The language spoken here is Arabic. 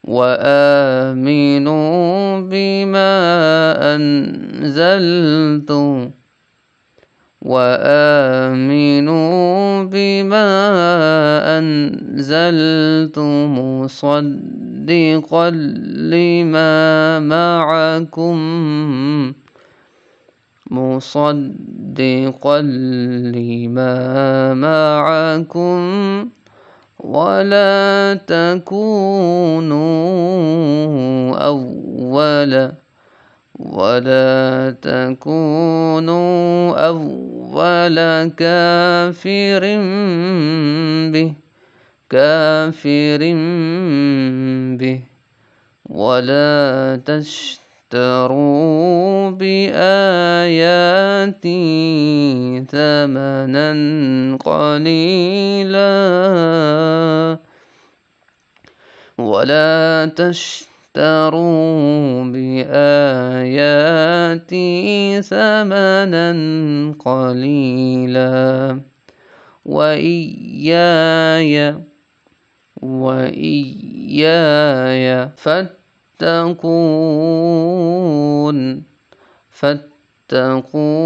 وآمنوا بما أنزلت مصدقا لما معكم ولا تكونوا أول كافر به ولا تشتروا بآياتي ثمنا قليلا وإياي فاتقون